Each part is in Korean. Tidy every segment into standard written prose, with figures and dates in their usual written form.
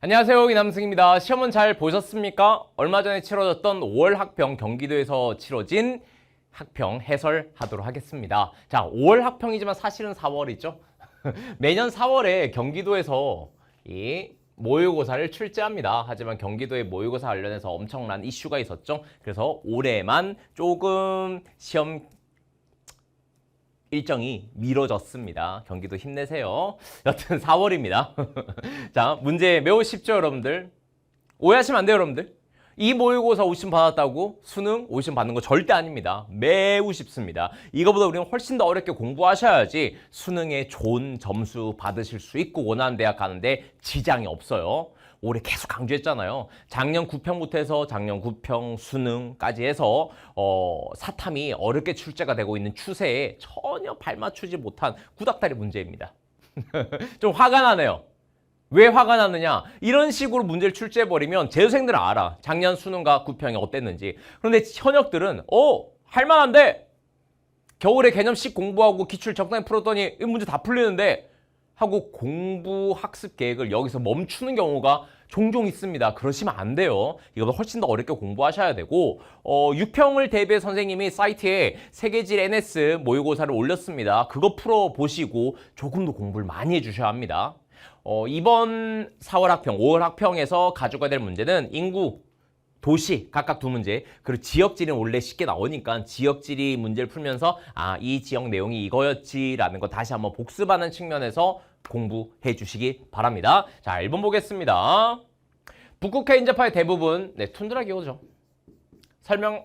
안녕하세요, 이남승입니다. 시험은 잘 보셨습니까? 얼마 전에 치러졌던 5월 학평 경기도에서 치러진 학평 해설하도록 하겠습니다. 자, 5월 학평이지만 사실은 4월이죠. 매년 4월에 경기도에서 이 모의고사를 출제합니다. 하지만 경기도의 모의고사 관련해서 엄청난 이슈가 있었죠. 그래서 올해만 조금 시험 일정이 미뤄졌습니다. 경기도 힘내세요. 여튼 4월입니다. 자, 문제 매우 쉽죠, 여러분들? 오해하시면 안 돼요, 여러분들. 이 모의고사 50 받았다고 수능 50 받는 거 절대 아닙니다. 매우 쉽습니다. 이거보다 우리는 훨씬 더 어렵게 공부하셔야지 수능에 좋은 점수 받으실 수 있고 원하는 대학 가는데 지장이 없어요. 올해 계속 강조했잖아요. 작년 9평부터 해서 작년 9평 수능까지 해서 사탐이 어렵게 출제가 되고 있는 추세에 전혀 발맞추지 못한 구닥다리 문제입니다. 좀 화가 나네요. 왜 화가 나느냐? 이런 식으로 문제를 출제해버리면 재수생들은 알아. 작년 수능과 9평이 어땠는지. 그런데 현역들은 할만한데 겨울에 개념식 공부하고 기출 적당히 풀었더니 이 문제 다 풀리는데 하고 공부 학습 계획을 여기서 멈추는 경우가 종종 있습니다. 그러시면 안 돼요. 이거보다 훨씬 더 어렵게 공부하셔야 되고 6평을 대비해 선생님이 사이트에 세계질 NS 모의고사를 올렸습니다. 그거 풀어보시고 조금 더 공부를 많이 해주셔야 합니다. 이번 4월 학평, 5월 학평에서 가져가야 될 문제는 인구, 도시 각각 두 문제, 그리고 지역지리는 원래 쉽게 나오니까 지역지리 문제를 풀면서 이 지역 내용이 이거였지라는 거 다시 한번 복습하는 측면에서 공부해 주시기 바랍니다. 자, 1번 보겠습니다. 북극해 인접하의 대부분 툰드라 기후죠. 설명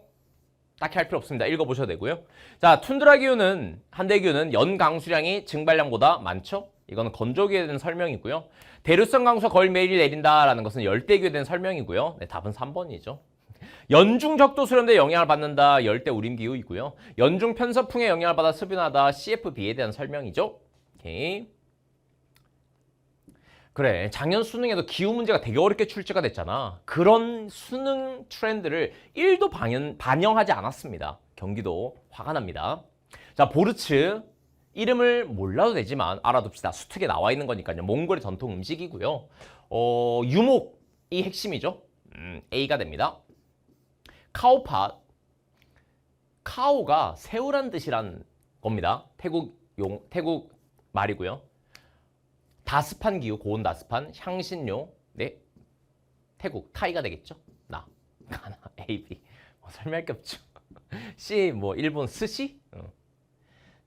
딱히 할 필요 없습니다. 읽어보셔도 되고요. 자, 툰드라 기후는 한대 기후는 연 강수량이 증발량보다 많죠. 이거는 건조기에 대한 설명이고요. 대류성 강수가 거의 매일 내린다라는 것은 열대기후에 대한 설명이고요. 답은 3번이죠. 연중 적도 수렴대 영향을 받는다. 열대 우림기후이고요. 연중 편서풍에 영향을 받아 습연하다. CFB에 대한 설명이죠. 오케이. 그래, 작년 수능에도 기후 문제가 되게 어렵게 출제가 됐잖아. 그런 수능 트렌드를 1도 반영하지 않았습니다. 경기도 화가 납니다. 자, 보르츠. 이름을 몰라도 되지만 알아둡시다. 수특에 나와 있는 거니까요. 몽골의 전통 음식이고요. 유목이 핵심이죠. A가 됩니다. 카오팟. 카오가 새우란 뜻이란 겁니다. 태국 말이고요. 다스판 기후, 고온 다스판, 향신료. 네. 태국, 타이가 되겠죠. 가나, A, B. 설명할 게 없죠. C, 일본 스시?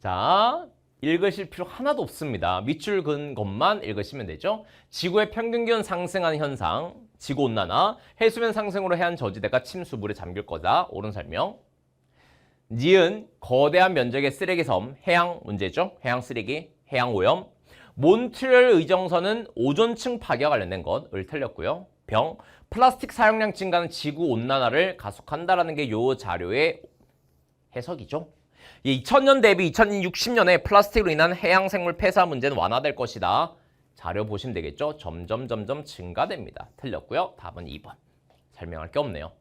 자, 읽으실 필요 하나도 없습니다. 밑줄 그은 것만 읽으시면 되죠. 지구의 평균기온 상승하는 현상, 지구온난화, 해수면 상승으로 해안 저지대가 침수 물에 잠길 거다. 옳은 설명. 니은, 거대한 면적의 쓰레기섬, 해양 문제죠. 해양 쓰레기, 해양 오염. 몬트리올 의정선은 오존층 파괴와 관련된 것을 틀렸고요. 병, 플라스틱 사용량 증가는 지구온난화를 가속한다라는 게 이 자료의 해석이죠. 2000년 대비 2060년에 플라스틱으로 인한 해양생물 폐사 문제는 완화될 것이다. 자료 보시면 되겠죠. 점점 증가됩니다. 틀렸고요. 답은 2번. 설명할 게 없네요.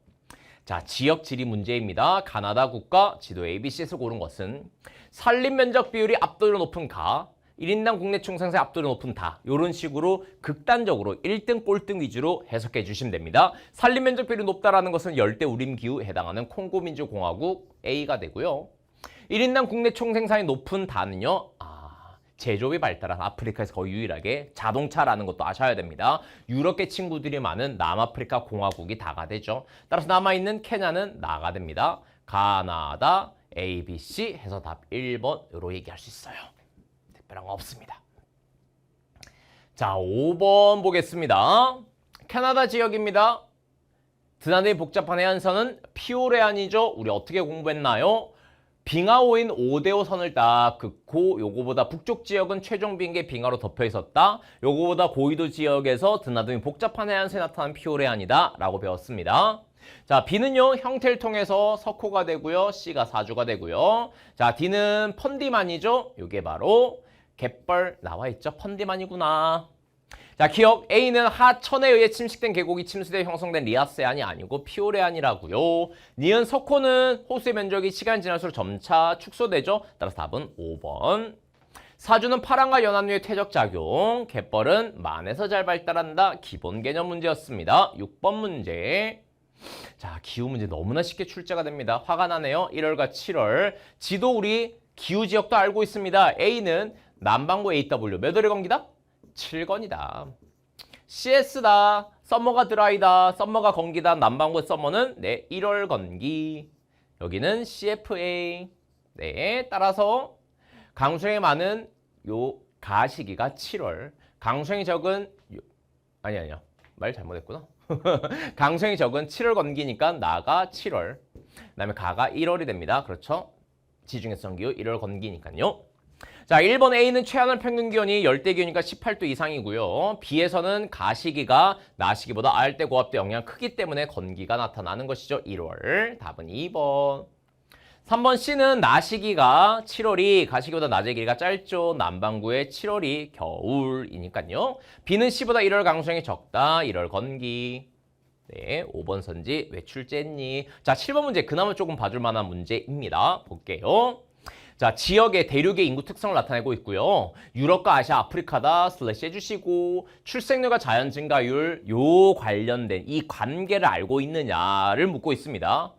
자, 지역지리 문제입니다. 가나다 국가 지도 ABC에서 고른 것은 산림면적 비율이 압도적으로 높은 가, 1인당 국내 총생산이 압도적으로 높은 다. 이런 식으로 극단적으로 1등 꼴등 위주로 해석해 주시면 됩니다. 산림면적 비율이 높다라는 것은 열대 우림기후에 해당하는 콩고민주공화국 A가 되고요. 1인당 국내 총생산이 높은 다는요. 제조업이 발달한 아프리카에서 거의 유일하게 자동차라는 것도 아셔야 됩니다. 유럽계 친구들이 많은 남아프리카 공화국이 다가 되죠. 따라서 남아있는 케냐는 나가 됩니다. 가나다, A, B, C 해서 답 1번으로 얘기할 수 있어요. 특별한 거 없습니다. 자, 5번 보겠습니다. 캐나다 지역입니다. 드나드니 복잡한 해안선은 피오레안이죠. 우리 어떻게 공부했나요? 빙하오인 5대5 선을 딱 긋고 요거보다 북쪽 지역은 최종 비행기에 빙하로 덮여 있었다. 요거보다 고緯도 지역에서 드나드니 복잡한 해안선에 나타난 피오레안이다 라고 배웠습니다. 자, B는요 형태를 통해서 석호가 되고요. C가 사주가 되고요. 자, D는 펀디만이죠. 요게 바로 갯벌 나와 있죠. 펀디만이구나. 자, 기억 A는 하천에 의해 침식된 계곡이 침수돼 형성된 리아스해안이 아니고 피오레안이라고요. 니은 석호는 호수의 면적이 시간이 지날수록 점차 축소되죠. 따라서 답은 5번. 사주는 파랑과 연합류의 퇴적작용, 갯벌은 만에서 잘 발달한다. 기본 개념 문제였습니다. 6번 문제. 자, 기후 문제 너무나 쉽게 출제가 됩니다. 화가 나네요. 1월과 7월. 지도 우리 기후 지역도 알고 있습니다. A는 남반구 AW. 몇 월의 건기다? 7건이다. CS다. 썸머가 드라이다. 썸머가 건기다. 남반구의 썸머는 네, 1월 건기. 여기는 CFA. 네, 따라서 강수량이 많은 요 가시기가 7월. 강수량이 적은 아니야. 말 잘못했구나. 강수량이 적은 7월 건기니까 나가 7월. 그다음에 가가 1월이 됩니다. 그렇죠? 지중해성 기후 1월 건기니까요. 자, 1번 A는 최하늘 평균 기온이 열대 기온이니까 18도 이상이고요. B에서는 가시기가 나시기보다 아열대 고압대 영향 크기 때문에 건기가 나타나는 것이죠. 1월. 답은 2번. 3번 C는 나시기가 7월이 가시기보다 낮의 길이가 짧죠. 남반구의 7월이 겨울이니까요. B는 C보다 1월 강수량이 적다. 1월 건기. 네, 5번 선지 왜 출제했니? 자, 7번 문제 그나마 조금 봐줄 만한 문제입니다. 볼게요. 자, 지역의 대륙의 인구 특성을 나타내고 있고요. 유럽과 아시아, 아프리카다 슬래시 해주시고 출생률과 자연 증가율 요 관련된 이 관계를 알고 있느냐를 묻고 있습니다.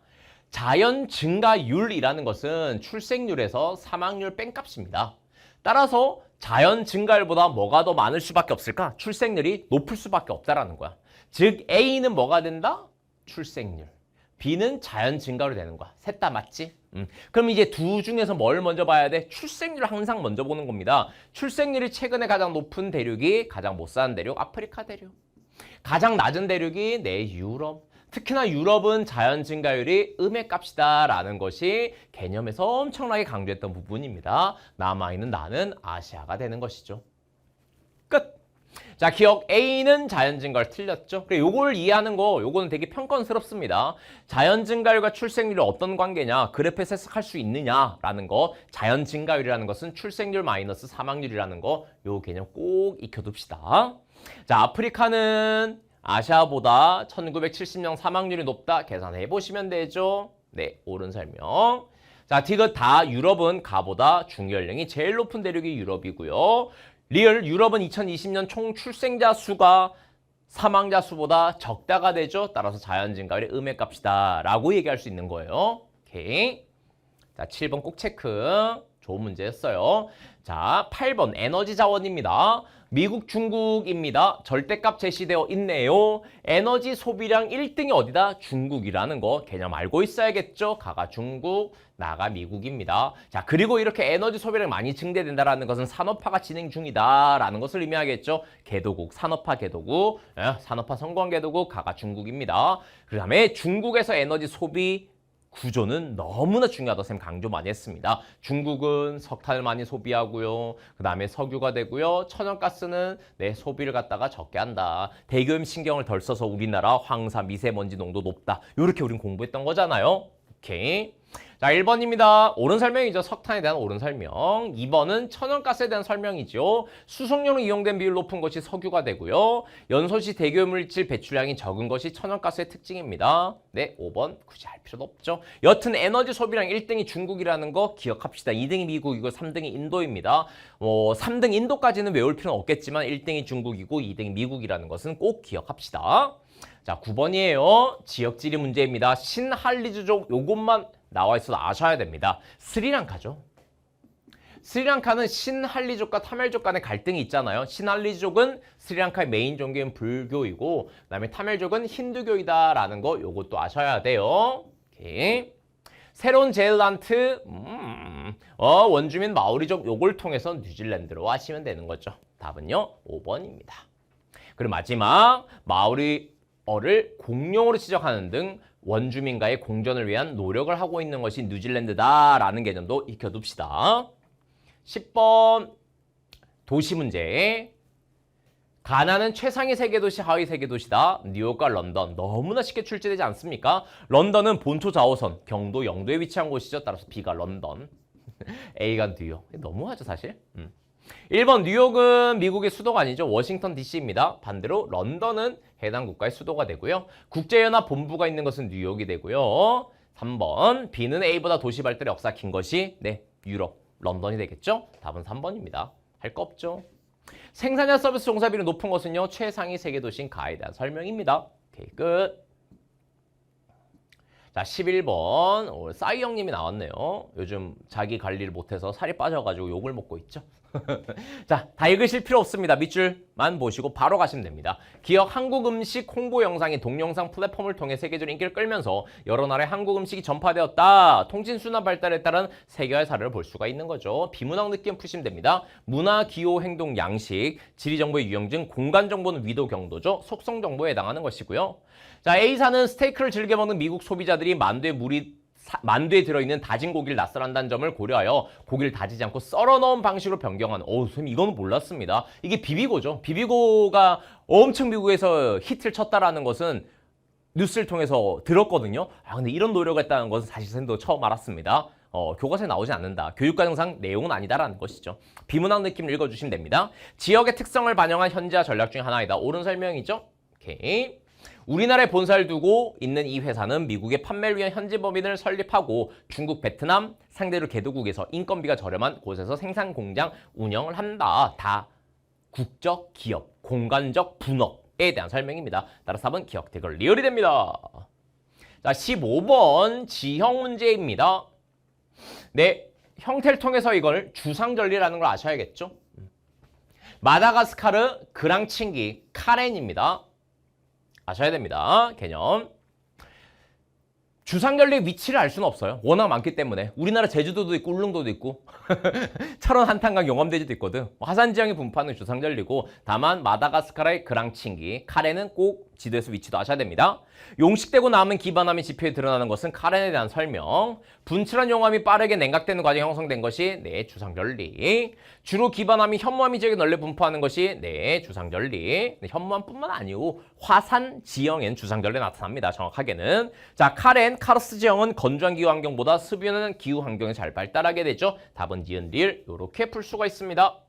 자연 증가율이라는 것은 출생률에서 사망률 뺀값입니다. 따라서 자연 증가율보다 뭐가 더 많을 수밖에 없을까? 출생률이 높을 수밖에 없다라는 거야. 즉 A는 뭐가 된다? 출생률. B는 자연 증가율이 되는 거야. 셋 다 맞지? 그럼 이제 두 중에서 뭘 먼저 봐야 돼? 출생률을 항상 먼저 보는 겁니다. 출생률이 최근에 가장 높은 대륙이 가장 못 사는 대륙, 아프리카 대륙. 가장 낮은 대륙이 네, 유럽. 특히나 유럽은 자연 증가율이 음의 값이다라는 것이 개념에서 엄청나게 강조했던 부분입니다. 남아있는 나는 아시아가 되는 것이죠. 끝! 자, 기억 A는 자연 증가율 틀렸죠? 그래, 요걸 이해하는 거, 요거는 되게 평건스럽습니다. 자연 증가율과 출생률이 어떤 관계냐, 그래프에서 해석할 수 있느냐라는 거, 자연 증가율이라는 것은 출생률 마이너스 사망률이라는 거, 요 개념 꼭 익혀둡시다. 자, 아프리카는 아시아보다 1970년 사망률이 높다. 계산해 보시면 되죠. 네, 옳은 설명. 자, 디귿 다 유럽은 가보다 중연령이 제일 높은 대륙이 유럽이고요. 리얼 유럽은 2020년 총 출생자 수가 사망자 수보다 적다가 되죠. 따라서 자연 증가율의 음의 값이다 라고 얘기할 수 있는 거예요. 오케이. 자, 7번 꼭 체크. 좋은 문제였어요. 자, 8번 에너지 자원입니다. 미국, 중국입니다. 절대값 제시되어 있네요. 에너지 소비량 1등이 어디다? 중국이라는 거 개념 알고 있어야겠죠? 가가 중국, 나가 미국입니다. 자, 그리고 이렇게 에너지 소비량이 많이 증대된다는 것은 산업화가 진행 중이다라는 것을 의미하겠죠? 개도국, 산업화 개도국, 산업화 성공한 개도국, 가가 중국입니다. 그 다음에 중국에서 에너지 소비 구조는 너무나 중요하다고 쌤 강조 많이 했습니다. 중국은 석탄을 많이 소비하고요. 그 다음에 석유가 되고요. 천연가스는 내 소비를 갖다가 적게 한다. 대기오염 신경을 덜 써서 우리나라 황사 미세먼지 농도 높다. 이렇게 우린 공부했던 거잖아요. 오케이. 자, 1번입니다. 옳은 설명이죠. 석탄에 대한 옳은 설명. 2번은 천연가스에 대한 설명이죠. 수송용으로 이용된 비율 높은 것이 석유가 되고요. 연소시 대기오염물질 배출량이 적은 것이 천연가스의 특징입니다. 네, 5번 굳이 할 필요도 없죠. 여튼 에너지 소비량 1등이 중국이라는 거 기억합시다. 2등이 미국이고 3등이 인도입니다. 3등 인도까지는 외울 필요는 없겠지만 1등이 중국이고 2등이 미국이라는 것은 꼭 기억합시다. 자, 9번이에요. 지역지리 문제입니다. 신할리주족 요것만 나와 있어도 아셔야 됩니다. 스리랑카죠. 스리랑카는 신할리족과 타멜족 간의 갈등이 있잖아요. 신할리족은 스리랑카의 메인 종교인 불교이고 그다음에 타멜족은 힌두교이다라는 거 요것도 아셔야 돼요. 오케이. 새로운 제일란트 원주민 마오리족 요걸 통해서 뉴질랜드로 하시면 되는 거죠. 답은요 5번입니다. 그리고 마지막 마오리어를 공용어로 지적하는 등 원주민과의 공존을 위한 노력을 하고 있는 것이 뉴질랜드다라는 개념도 익혀둡시다. 10번 도시 문제. 가나는 최상위 세계도시, 하위 세계도시다. 뉴욕과 런던. 너무나 쉽게 출제되지 않습니까? 런던은 본토 좌우선, 경도, 영도에 위치한 곳이죠. 따라서 B가 런던. A가 뉴욕. 너무하죠 사실. 1번 뉴욕은 미국의 수도가 아니죠. 워싱턴 DC입니다. 반대로 런던은 해당 국가의 수도가 되고요. 국제연합 본부가 있는 것은 뉴욕이 되고요. 3번 B는 A보다 도시 발달의 역사가 긴 것이 네 유럽. 런던이 되겠죠? 답은 3번입니다. 할 거 없죠? 생산자 서비스 종사비율이 높은 것은요. 최상위 세계 도시인 가에 대한 설명입니다. 오케이, 끝. 자, 11번. 싸이 형님이 나왔네요. 요즘 자기 관리를 못해서 살이 빠져가지고 욕을 먹고 있죠. 자, 다 읽으실 필요 없습니다. 밑줄만 보시고 바로 가시면 됩니다. 기억 한국 음식 홍보 영상이 동영상 플랫폼을 통해 세계적으로 인기를 끌면서 여러 나라의 한국 음식이 전파되었다. 통신 순환 발달에 따른 세계화의 사례를 볼 수가 있는 거죠. 비문학 느낌 푸시면 됩니다. 문화, 기호, 행동, 양식, 지리 정보의 유형증, 공간 정보는 위도, 경도죠. 속성 정보에 해당하는 것이고요. 자, A사는 스테이크를 즐겨 먹는 미국 소비자들이 만두에 들어있는 다진 고기를 낯설한다는 점을 고려하여 고기를 다지지 않고 썰어 넣은 방식으로 변경한. 선생님 이거는 몰랐습니다. 이게 비비고죠. 비비고가 엄청 미국에서 히트를 쳤다라는 것은 뉴스를 통해서 들었거든요. 근데 이런 노력을 했다는 것은 사실 선생님도 처음 알았습니다. 교과서에 나오지 않는다. 교육과정상 내용은 아니다라는 것이죠. 비문학 느낌을 읽어주시면 됩니다. 지역의 특성을 반영한 현지화 전략 중에 하나이다. 옳은 설명이죠. 오케이. 우리나라에 본사를 두고 있는 이 회사는 미국의 판매를 위한 현지 법인을 설립하고 중국, 베트남 상대로 개도국에서 인건비가 저렴한 곳에서 생산 공장 운영을 한다. 다 국적 기업, 공간적 분업에 대한 설명입니다. 따라서 4번 기억 대걸 리얼이 됩니다. 자, 15번 지형 문제입니다. 네, 형태를 통해서 이걸 주상절리라는 걸 아셔야겠죠. 마다가스카르 그랑칭기 카렌입니다. 아셔야 됩니다. 개념. 주상절리의 위치를 알 수는 없어요. 워낙 많기 때문에. 우리나라 제주도도 있고 울릉도도 있고 철원 한탄강 용암대지도 있거든. 화산 지형이 분포하는 주상절리고 다만 마다가스카르의 그랑칭기 카렌은 꼭 지도에서 위치도 아셔야 됩니다. 용식되고 남은 기반함이 지표에 드러나는 것은 카렌에 대한 설명. 분출한 용암이 빠르게 냉각되는 과정에 형성된 것이 주상절리. 주로 기반함이 현무암이 지역에 널리 분포하는 것이 주상절리. 현무암뿐만 아니고 화산 지형엔 주상절리 나타납니다. 정확하게는. 자, 카르스 지형은 건조한 기후 환경보다 습유는 기후 환경에 잘 발달하게 되죠. 답은 니은 리을 이렇게 풀 수가 있습니다.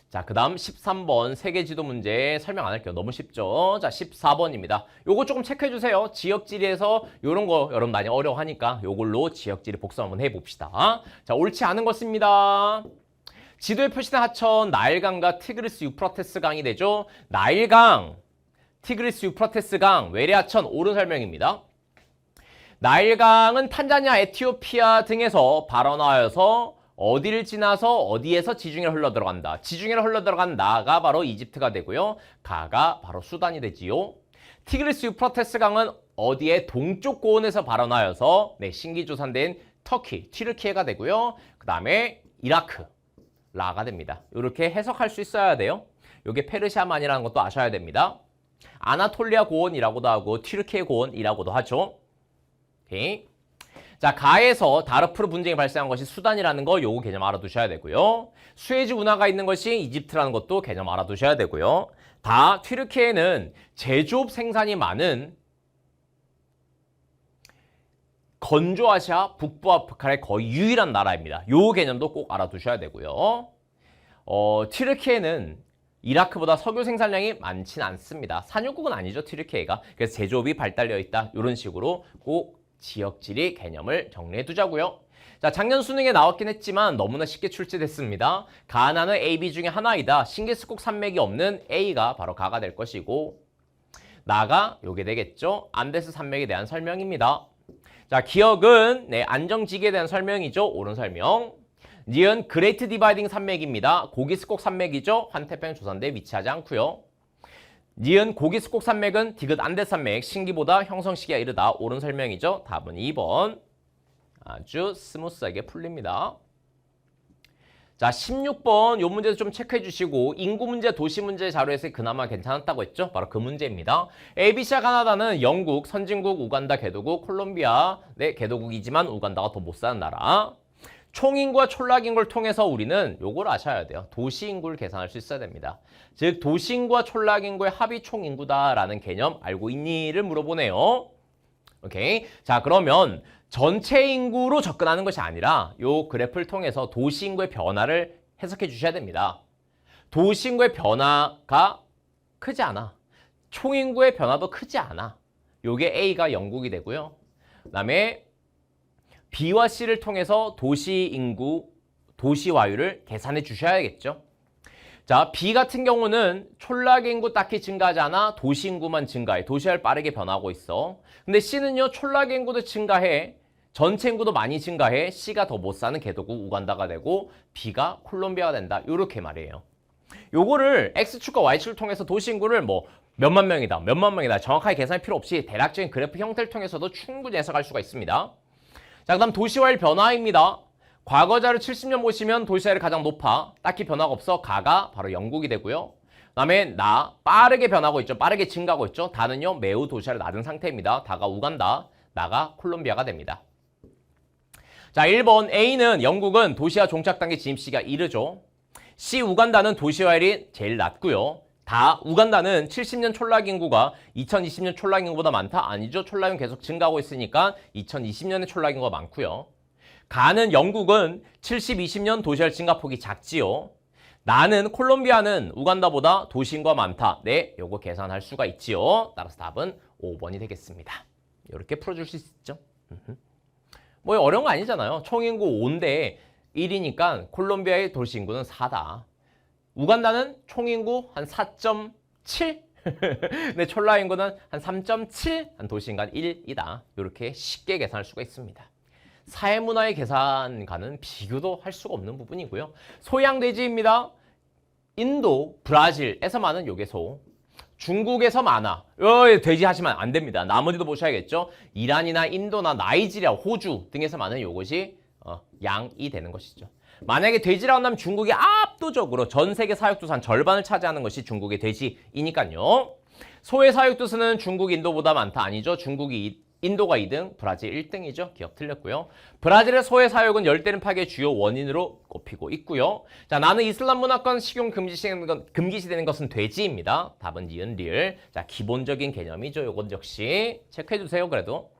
자, 그 다음 13번 세계 지도 문제 설명 안 할게요. 너무 쉽죠? 자, 14번입니다. 요거 조금 체크해주세요. 지역지리에서 요런 거 여러분 많이 어려워하니까 요걸로 지역지리 복습 한번 해봅시다. 자, 옳지 않은 것입니다. 지도에 표시된 하천 나일강과 티그리스 유프라테스 강이 되죠. 나일강, 티그리스 유프라테스 강, 외래하천 옳은 설명입니다. 나일강은 탄자니아, 에티오피아 등에서 발원하여서 어디를 지나서 어디에서 지중해로 흘러들어간다. 지중해로 흘러들어간 나가 바로 이집트가 되고요. 가가 바로 수단이 되지요. 티그리스 유프라테스 강은 어디에 동쪽 고원에서 발원하여서 신기조산된 터키, 튀르키예가 되고요. 그 다음에 이라크, 라가 됩니다. 이렇게 해석할 수 있어야 돼요. 이게 페르시아만이라는 것도 아셔야 됩니다. 아나톨리아 고원이라고도 하고 튀르키예 고원이라고도 하죠. 오케이. 자, 가에서 다르푸르 분쟁이 발생한 것이 수단이라는 거 요거 개념 알아두셔야 되고요. 수에즈 운하가 있는 것이 이집트라는 것도 개념 알아두셔야 되고요. 다 튀르키예는 제조업 생산이 많은 건조아시아 북부아프리카의 거의 유일한 나라입니다. 요 개념도 꼭 알아두셔야 되고요. 튀르키예는 이라크보다 석유 생산량이 많지는 않습니다. 산유국은 아니죠, 튀르키예가. 그래서 제조업이 발달되어 있다. 이런 식으로 꼭 지역지리 개념을 정리해 두자고요. 자, 작년 수능에 나왔긴 했지만 너무나 쉽게 출제됐습니다. 가나는 A, B 중에 하나이다. 싱기스국 산맥이 없는 A가 바로 가가 될 것이고 나가 요게 되겠죠. 안데스 산맥에 대한 설명입니다. 자, 기억은 안정지기에 대한 설명이죠. 옳은 설명. 니은 그레이트 디바이딩 산맥입니다. 고기스콕 산맥이죠. 환태평양 조산대에 위치하지 않고요. 니은 고기스콕 산맥은 디귿 안데스 산맥, 신기보다 형성 시기가 이르다. 옳은 설명이죠. 답은 2번. 아주 스무스하게 풀립니다. 자, 16번 요 문제도 좀 체크해 주시고 인구 문제, 도시 문제 자료에서 그나마 괜찮았다고 했죠? 바로 그 문제입니다. ABC와 가나다는 영국, 선진국, 우간다, 개도국, 콜롬비아, 개도국이지만 우간다가 더 못 사는 나라. 총인구와 촌락인구를 통해서 우리는 요걸 아셔야 돼요. 도시인구를 계산할 수 있어야 됩니다. 즉 도시인구와 촌락인구의 합이 총인구다라는 개념 알고 있니를 물어보네요. 오케이. 자, 그러면 전체 인구로 접근하는 것이 아니라 요 그래프를 통해서 도시인구의 변화를 해석해 주셔야 됩니다. 도시인구의 변화가 크지 않아. 총인구의 변화도 크지 않아. 요게 A가 영국이 되고요. 그 다음에 B와 C를 통해서 도시 인구, 도시화율을 계산해 주셔야겠죠. 자, B 같은 경우는 촌락 인구 딱히 증가하지 않아 도시 인구만 증가해. 도시화율 빠르게 변하고 있어. 근데 C는요, 촌락 인구도 증가해. 전체 인구도 많이 증가해. C가 더 못 사는 개도국 우간다가 되고 B가 콜롬비아가 된다. 요렇게 말이에요. 요거를 X축과 Y축을 통해서 도시 인구를 뭐 몇만 명이다, 몇만 명이다 정확하게 계산할 필요 없이 대략적인 그래프 형태를 통해서도 충분히 해석할 수가 있습니다. 자, 그다음 도시화율 변화입니다. 과거자를 70년 보시면 도시화율이 가장 높아. 딱히 변화가 없어. 가가 바로 영국이 되고요. 그다음에 나 빠르게 변하고 있죠. 빠르게 증가하고 있죠. 다는요 매우 도시화율이 낮은 상태입니다. 다가 우간다, 나가 콜롬비아가 됩니다. 자, 1번 A는 영국은 도시화 종착 단계 진입 시기가 이르죠. C 우간다는 도시화율이 제일 낮고요. 다 우간다는 70년 촌락 인구가 2020년 촌락 인구보다 많다? 아니죠. 촌락 인구 계속 증가하고 있으니까 2020년에 촌락 인구가 많고요. 가는 영국은 70, 20년 도시화율 증가폭이 작지요. 나는 콜롬비아는 우간다보다 도시 인구가 많다. 네, 요거 계산할 수가 있지요. 따라서 답은 5번이 되겠습니다. 이렇게 풀어줄 수 있죠. 뭐 어려운 거 아니잖아요. 총인구 5인데 1이니까 콜롬비아의 도시 인구는 4다. 우간다는 총인구 한 4.7? 근데 촐라 인구는 한 3.7? 한 도시 인구 1이다. 이렇게 쉽게 계산할 수가 있습니다. 사회문화의 계산과는 비교도 할 수가 없는 부분이고요. 소양돼지입니다. 인도, 브라질에서 많은 요괴소. 중국에서 많아. 돼지 하시면 안 됩니다. 나머지도 보셔야겠죠. 이란이나 인도나 나이지리아, 호주 등에서 많은 요것이 양이 되는 것이죠. 만약에 돼지라고 한다면 중국이 압도적으로 전 세계 사육도수 한 절반을 차지하는 것이 중국의 돼지이니까요. 소의 사육도수는 중국, 인도보다 많다. 아니죠. 중국이 인도가 2등, 브라질 1등이죠. 기억 틀렸고요. 브라질의 소의 사육은 열대림 파괴의 주요 원인으로 꼽히고 있고요. 자, 나는 이슬람 문화권 식용 금기시되는 것은 돼지입니다. 답은 니은 리을. 자, 기본적인 개념이죠. 요건 역시 체크해 주세요. 그래도.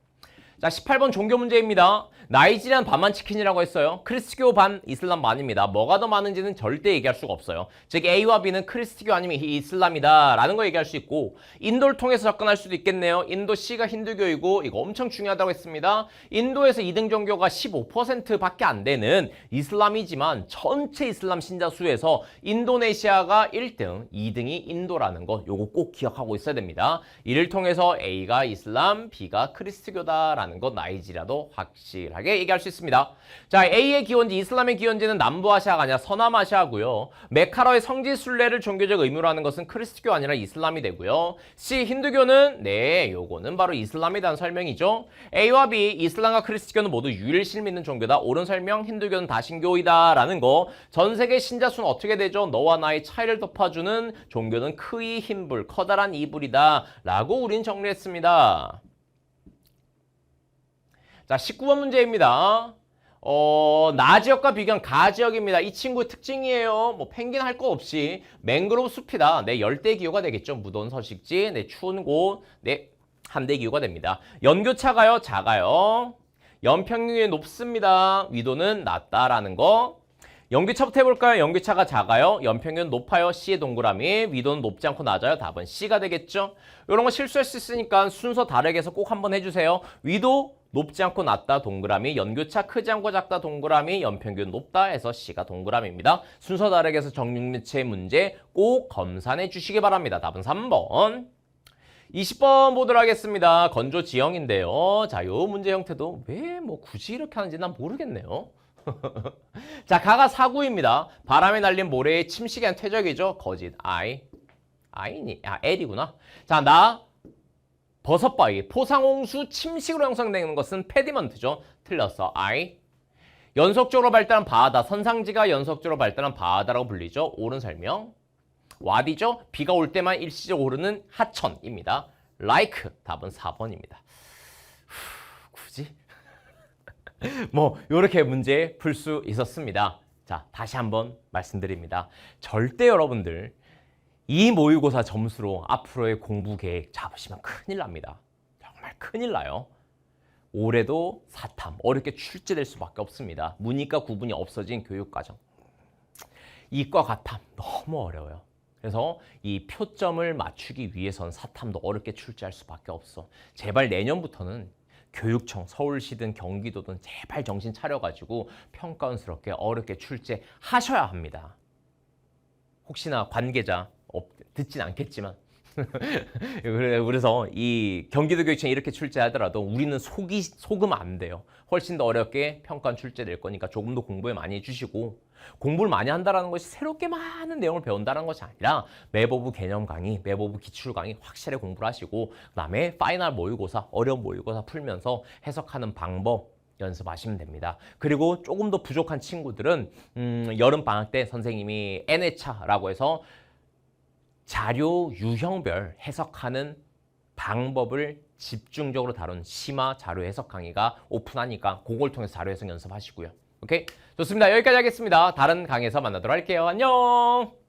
자, 18번 종교 문제입니다. 나이지리안 반만 치킨이라고 했어요. 크리스교 반, 이슬람 반입니다. 뭐가 더 많은지는 절대 얘기할 수가 없어요. 즉 A와 B는 크리스교 아니면 이슬람이다 라는 거 얘기할 수 있고, 인도를 통해서 접근할 수도 있겠네요. 인도 C가 힌두교이고 이거 엄청 중요하다고 했습니다. 인도에서 2등 종교가 15%밖에 안 되는 이슬람이지만 전체 이슬람 신자 수에서 인도네시아가 1등, 2등이 인도라는 거 요거 꼭 기억하고 있어야 됩니다. 이를 통해서 A가 이슬람, B가 크리스교다라는 것 나이지리아도 확실하게 얘기할 수 있습니다. 자, A의 기원지, 이슬람의 기원지는 남부아시아가 아니라 서남아시아고요. 메카라의 성지 순례를 종교적 의무로 하는 것은 크리스트교 아니라 이슬람이 되고요. C, 힌두교는 네, 요거는 바로 이슬람에 대한 설명이죠. A와 B, 이슬람과 크리스트교는 모두 유일신 믿는 종교다. 옳은 설명, 힌두교는 다신교이다 라는 거. 전 세계 신자 수는 어떻게 되죠? 너와 나의 차이를 덮어주는 종교는 크이 힘불, 커다란 이불이다 라고 우린 정리했습니다. 자, 19번 문제입니다. 나 지역과 비교한 가 지역입니다. 이 친구의 특징이에요. 뭐 펭귄 할 거 없이 맹그로브 숲이다. 네, 열대 기후가 되겠죠. 무더운 서식지, 네, 추운 곳, 네, 한대 기후가 됩니다. 연교차가요, 작아요. 연평균이 높습니다. 위도는 낮다라는 거. 연교차부터 해볼까요? 연교차가 작아요. 연평균 높아요. C의 동그라미. 위도는 높지 않고 낮아요. 답은 C가 되겠죠. 이런 거 실수할 수 있으니까 순서 다르게 해서 꼭 한번 해주세요. 위도 높지 않고 낮다 동그라미, 연교차 크지 않고 작다 동그라미, 연평균 높다 해서 C가 동그라미입니다. 순서 다르게 해서 정육면체 문제 꼭 검산해 주시기 바랍니다. 답은 3번. 20번 보도록 하겠습니다. 건조 지형인데요. 자, 요 문제 형태도 왜 뭐 굳이 이렇게 하는지 난 모르겠네요. 자, 가가 사구입니다. 바람에 날린 모래의 침식에 한 퇴적이죠. 거짓. L이구나. 자, 나 버섯바위, 포상홍수 침식으로 형성되는 것은 페디먼트죠. 틀렸어. I. 연속적으로 발달한 바하다. 선상지가 연속적으로 발달한 바하다라고 불리죠. 옳은 설명. 와디죠. 비가 올 때만 일시적으로 오르는 하천입니다. like. 답은 4번입니다. 굳이? 뭐 이렇게 문제 풀 수 있었습니다. 자, 다시 한번 말씀드립니다. 절대 여러분들 이 모의고사 점수로 앞으로의 공부 계획 잡으시면 큰일 납니다. 정말 큰일 나요. 올해도 사탐 어렵게 출제될 수밖에 없습니다. 문이과 구분이 없어진 교육과정. 이과 과탐 너무 어려워요. 그래서 이 표점을 맞추기 위해선 사탐도 어렵게 출제할 수밖에 없어. 제발 내년부터는 교육청, 서울시든 경기도든 제발 정신 차려가지고 평가원스럽게 어렵게 출제하셔야 합니다. 혹시나 관계자 듣진 않겠지만 그래서 이 경기도 교육청이 이렇게 출제하더라도 우리는 속으면 안 돼요. 훨씬 더 어렵게 평가원 출제될 거니까 조금 더 공부를 많이 해주시고, 공부를 많이 한다는 것이 새롭게 많은 내용을 배운다는 것이 아니라 매버브 개념 강의, 매버브 기출 강의 확실히 공부를 하시고, 그다음에 파이널 모의고사, 어려운 모의고사 풀면서 해석하는 방법 연습하시면 됩니다. 그리고 조금 더 부족한 친구들은 여름방학 때 선생님이 N회차라고 해서 자료 유형별 해석하는 방법을 집중적으로 다룬 심화 자료 해석 강의가 오픈하니까 그걸 통해서 자료 해석 연습하시고요. 오케이? 좋습니다. 여기까지 하겠습니다. 다른 강의에서 만나도록 할게요. 안녕!